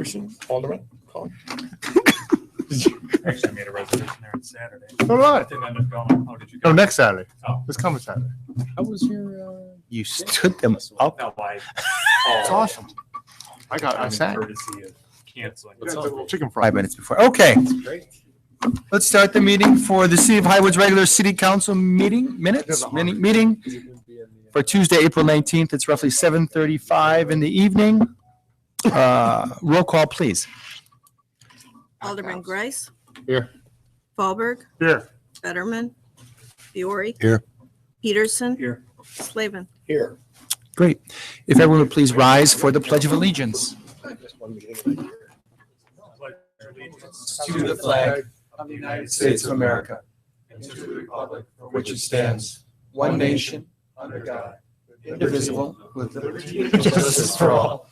Peterson, Alderman. Call. Actually, I made a reservation there on Saturday. All right. Didn't end up going. How did you go? No, next Saturday. Oh. This coming Saturday. How was your? You stood them up. No, why? It's awesome. I sang. Courtesy of canceling. It's a chicken fry. 5 minutes before. Okay, Great. let's start the meeting for the City of Highwood's regular city council meeting meeting for Tuesday, April 19th. It's roughly 7:35 in the evening. Roll call, please. Alderman Grice. Here. Fallberg. Here. Fetterman. Fiore. Here. Peterson. Here. Slavin. Here. Great. If everyone would please rise for the Pledge of Allegiance. Just one meeting a year. To the flag of the United States of America and to the republic for which it stands, one nation, under God, indivisible, with liberty and justice for all.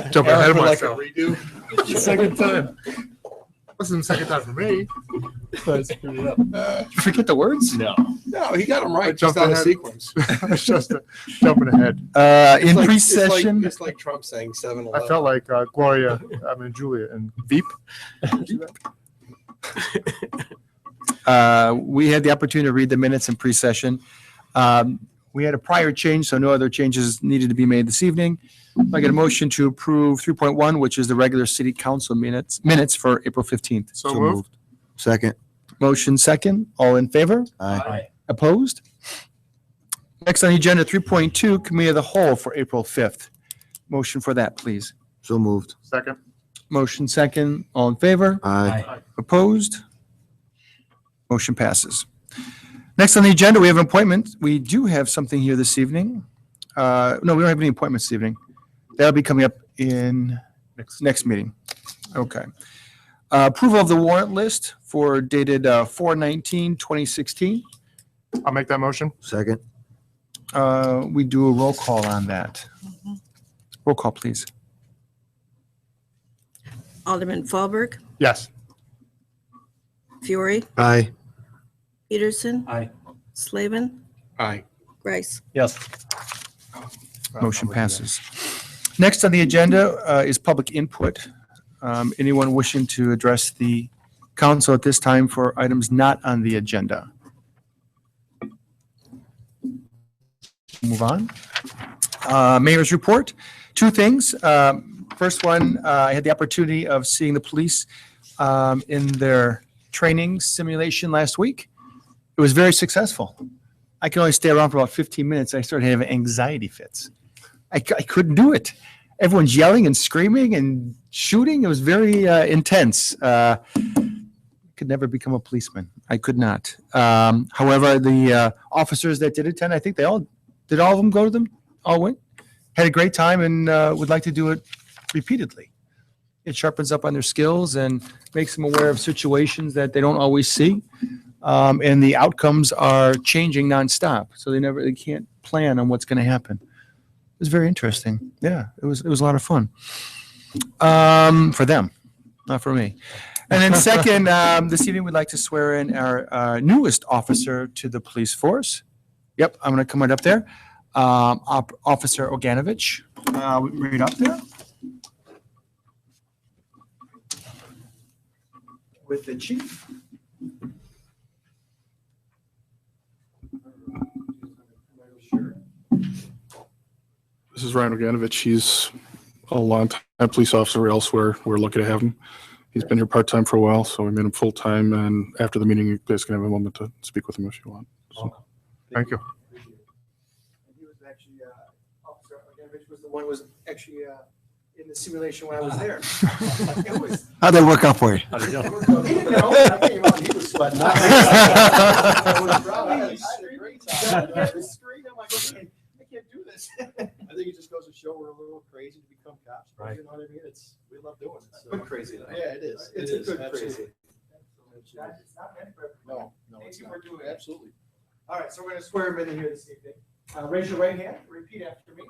Jumping ahead of Like a myself. redo. Second time. This is the second time for me. Did you forget the words? No, he got them right. Jumped Just out of ahead. sequence. It's just jumping ahead. In It's pre-session, It's like Trump saying 7-11. I felt like Gloria, Julia, and Veep. we had the opportunity to read the minutes in pre-session. We had a prior change, so no other changes needed to be made this evening. I get a motion to approve 3.1, which is the regular city council minutes for April 15th. So moved. Second. Motion second. All in favor? Aye. Opposed? Next on the agenda, 3.2, committee of the whole for April 5th. Motion for that, please. So moved. Second. Motion second. All in favor? Aye. Opposed? Motion passes. Next on the agenda, we have an appointment. We do have something here this evening. No, we don't have any appointments this evening. That'll be coming up in next meeting. Okay. Approval of the warrant list for dated 4/19/2016. I'll make that motion. Second. We do a roll call on that. Roll call, please. Alderman Fallberg. Yes. Fiore. Aye. Peterson. Aye. Slavin. Aye. Grice. Yes. Motion passes. Next on the agenda is public input. Anyone wishing to address the council at this time for items not on the agenda? Move on. Mayor's report. Two things. First one, I had the opportunity of seeing the police in their training simulation last week. It was very successful. I could only stay around for about 15 minutes. I started having anxiety fits. I couldn't do it. Everyone's yelling and screaming and shooting. It was very intense. Could never become a policeman. I could not. However, the officers that did attend, I think all of them go to them? All went? Had a great time and would like to do it repeatedly. It sharpens up on their skills and makes them aware of situations that they don't always see. And the outcomes are changing nonstop. So they can't plan on what's going to happen. It was very interesting. Yeah, it was a lot of fun. For them, not for me. And then second, this evening we'd like to swear in our newest officer to the police force. Yep, I'm going to come right up there. Officer Oganovich, right up there. With the chief. This is Ryan Oganovich. He's a long-time police officer elsewhere. We're lucky to have him. He's been here part-time for a while, so we made him full-time, and after the meeting, you guys can have a moment to speak with him if you want. So, Thank you. He was actually, Officer Oganovich was the one who was actually in the simulation when I was there. It was, How'd that work out for you? he didn't know. I came out, he was sweating. I had a great time. I had the screen. I'm like, okay, I can't do this. I think it just goes to show we're a little crazy to become cops. but Right. You know what I mean? We love doing it. So. Good crazy, though. Yeah, it is. It's It a is, good absolutely. crazy. Absolutely. It's not meant for everybody. No, Thank it's you not. for doing it. Absolutely. All right, so we're going to swear him in here this evening. Raise your right hand, repeat after me.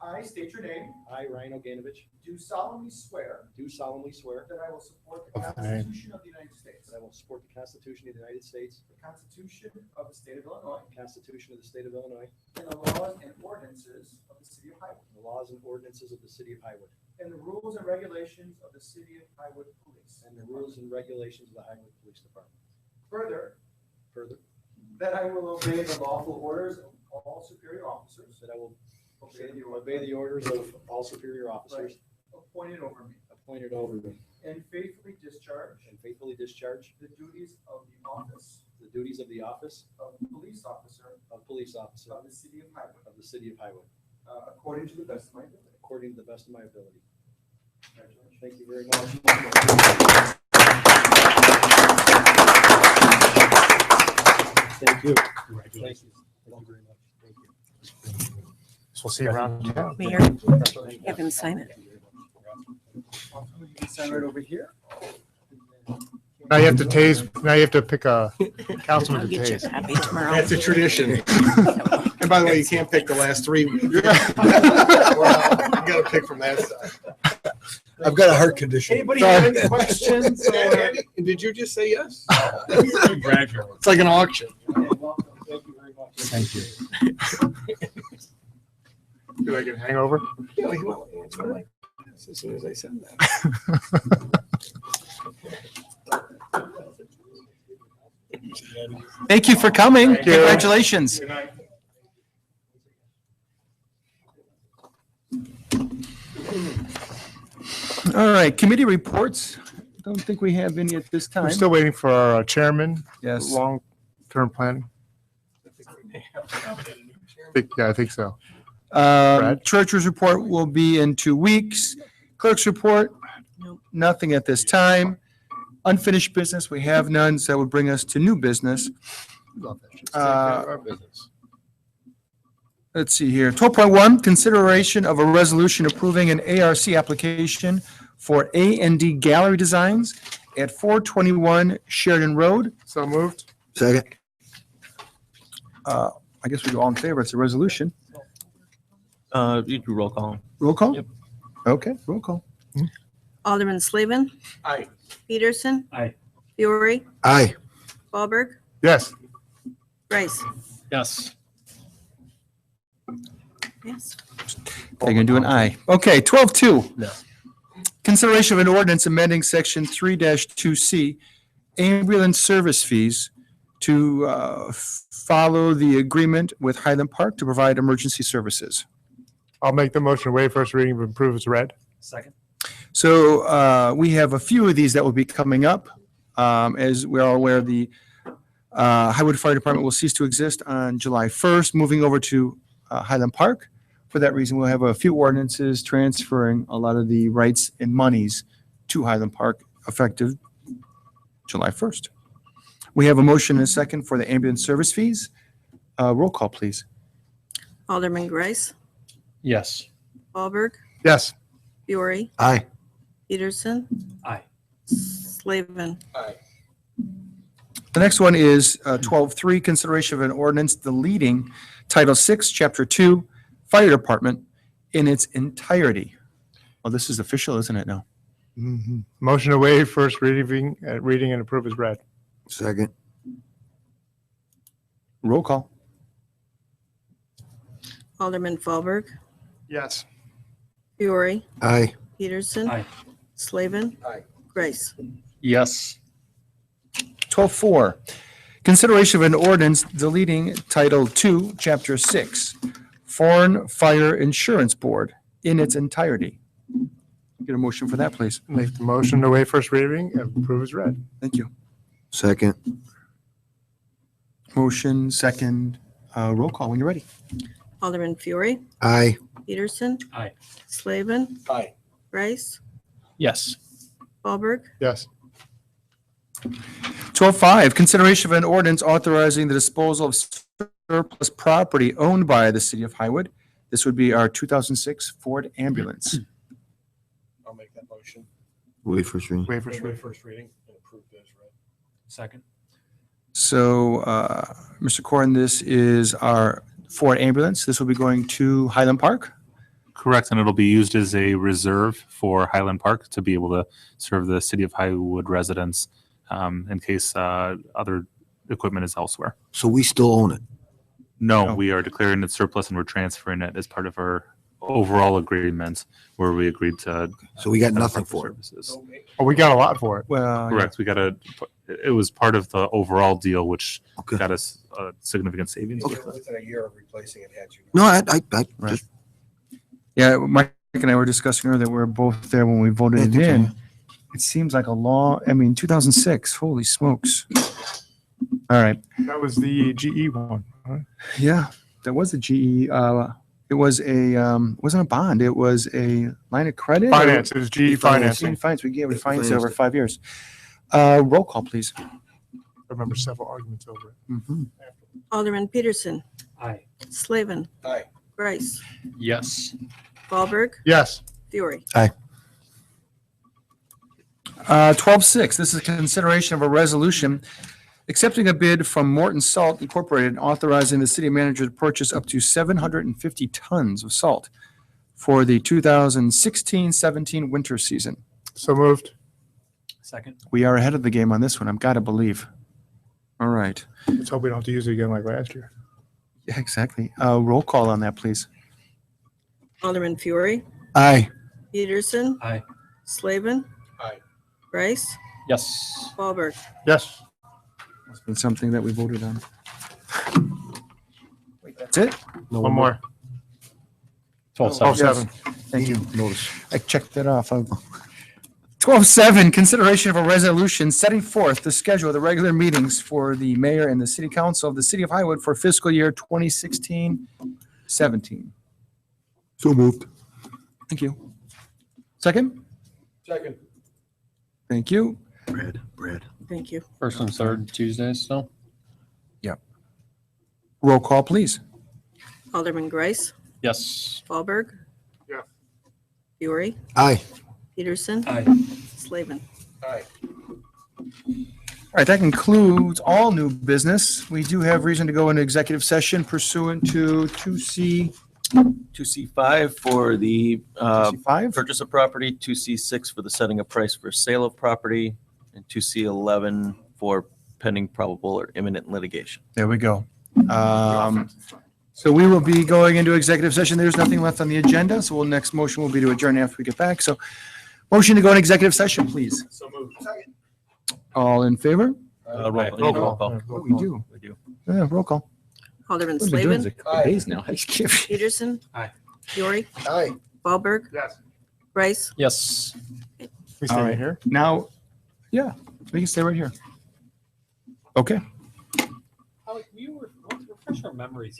I state your name, I, Ryan Oganovich, do solemnly swear do solemnly swear that I will support the Constitution of the United States, that I will support the Constitution of the United States, the Constitution of the State of Illinois, the Constitution of the State of Illinois, and the laws and ordinances of the City of Highwood, and the laws and ordinances of the City of Highwood, and the rules and regulations of the City of Highwood Police. and the rules and regulations of the Highwood Police Department. Further, Further, that I will obey the lawful orders of all superior officers that I will obey obey the orders of all superior officers appointed over me appointed over me and faithfully discharge and faithfully discharge the duties of the office the duties of the office of police officer of police officer of the City of Highwood, of the City of Highwood, according to the best of my ability. according to the best of my ability. Congratulations. Thank you very much. Thank you. Thank you. Thank you very much. Thank you. So we'll see you around town. Mayor, have him sign it. You can sign right over here. Now you have to tase, now you have to pick a councilman I'll to get your tase. copy tomorrow. That's a tradition. And by the way, you can't pick the last three. You gotta pick from that side. I've got a heart condition. Anybody have any questions? Or did you just say yes? Congratulations. It's like an auction. Thank you very much. Thank you. Do I get a hangover? Yeah, he won't answer like this as soon as I said that. Thank you for coming. Thank you. Congratulations. All right, committee reports. Don't think we have any at this time. We're still waiting for our chairman, Yes. long-term planning. Yeah, I think so. Um, Treasurer's report will be in 2 weeks. Clerk's report, Nope. nothing at this time. Unfinished business, we have none, so that would bring us to new business. Let's see here. 12.1, consideration of a resolution approving an ARC application for A&D Gallery Designs at 421 Sheridan Road. So moved? Second. I guess we go all in favor. It's a resolution. You do roll call. Roll call? Yep. Okay, roll call. Alderman Slavin. Aye. Peterson. Aye. Fiore, Aye. Wahlberg, Yes. Rice. Yes. Yes. They're going to do an aye. Okay, 12.2. No. Consideration of an ordinance amending section 3-2C, ambulance service fees to follow the agreement with Highland Park to provide emergency services. I'll make the motion to waive first reading but approve as read. Second. So we have a few of these that will be coming up. As we're all aware, the Highwood Fire Department will cease to exist on July 1st, moving over to Highland Park. For that reason, we'll have a few ordinances transferring a lot of the rights and monies to Highland Park effective July 1st. We have a motion and a second for the ambulance service fees. Roll call, please. Alderman Rice, Yes. Wahlberg, Yes. Fiore, Aye. Peterson. Aye. Slavin. The next one is 12.3, consideration of an ordinance deleting Title 6, Chapter 2, Fire Department in its entirety. Well, this is official, isn't it now? Mhm. Motion to waive first reading and approve as read. Second. Roll call. Alderman Fahlberg, Yes. Fiore, Aye. Peterson. Aye. Slavin. Aye. Rice. Yes. 12.4, consideration of an ordinance deleting Title 2, Chapter 6, Foreign Fire Insurance Board in its entirety. Get a motion for that, please. Make the motion to waive first reading and approve as read. Thank you. Second. Motion, second, roll call when you're ready. Alderman Fiore, Aye. Peterson. Aye. Slavin. Aye. Rice. Yes. Wahlberg, Yes. 12.5, consideration of an ordinance authorizing the disposal of surplus property owned by the city of Highwood. This would be our 2006 Ford ambulance. I'll make that motion. Wait first reading. Waive first Waive reading. first reading and approve as read. Second. So, Mr. Corrin, this is our Ford ambulance. This will be going to Highland Park. Correct, and it'll be used as a reserve for Highland Park to be able to serve the city of Highwood residents in case other equipment is elsewhere. So we still own it. No, No. we are declaring it surplus and we're transferring it as part of our overall agreement where we agreed to. So we got nothing for it. Services. Oh, we got a lot for it. Well, Correct. We got it was part of the overall deal, which Okay. got us a significant savings. Okay. Within a year of replacing it, had you. No, I Right. just, yeah, Mike and I were discussing earlier, we were both there when we voted it in. It seems like a long, 2006, holy smokes. All right. That was the GE one. Right? Yeah, that was a GE. It was a wasn't a bond. It was a line of credit. or- Finance, it was GE financing. Finance. We gave it finance Financed over it. 5 years. Roll call, please. I remember several arguments over it. Mhm. Alderman Peterson. Aye. Slavin. Aye. Grice. Yes. Wahlberg. Yes. Fury. 12.6, this is a consideration of a resolution accepting a bid from Morton Salt Incorporated, authorizing the city manager to purchase up to 750 tons of salt for the 2016-17 winter season. So moved. Second. We are ahead of the game on this one, I've got to believe. All right. Let's hope we don't have to use it again like last year. Yeah, exactly. Roll call on that, please. Alderman Fury. aye. Peterson. Aye. Slavin. Aye. Grice. Yes. Wahlberg. Yes. It's been something that we voted on. Wait, that's it? One more. 12-7. 12-7. Thank you. Notice. I checked that off. 12.7, consideration of a resolution setting forth the schedule of the regular meetings for the mayor and the city council of the city of Highwood for fiscal year 2016-17. So moved. Thank you. Second? Second. Thank you. Brad. Thank you. First and third Tuesdays still? Roll call, please. Alderman Grice. Yes. Wahlberg. Yeah. Fury. Aye. Peterson. Aye. Slavin. Aye. All right, that concludes all new business. We do have reason to go into executive session pursuant to 2C5 for the 2C5. purchase of property, 2C6 for the setting of price for sale of property, and 2C11 for pending probable or imminent litigation. There we go. So we will be going into executive session. There's nothing left on the agenda, so next motion will be to adjourn after we get back. So motion to go in executive session, please. So moved. All in favor? Roll call. Oh, we do. We do. Yeah, roll call. Alderman We've been doing Slavin. this a couple days now. I just can't- Peterson. Aye. Fury. Aye. Wahlberg. Yes. Grice. Yes. We All stay right. here. Now, yeah, we can stay right here. Okay. Alex, refresh our memories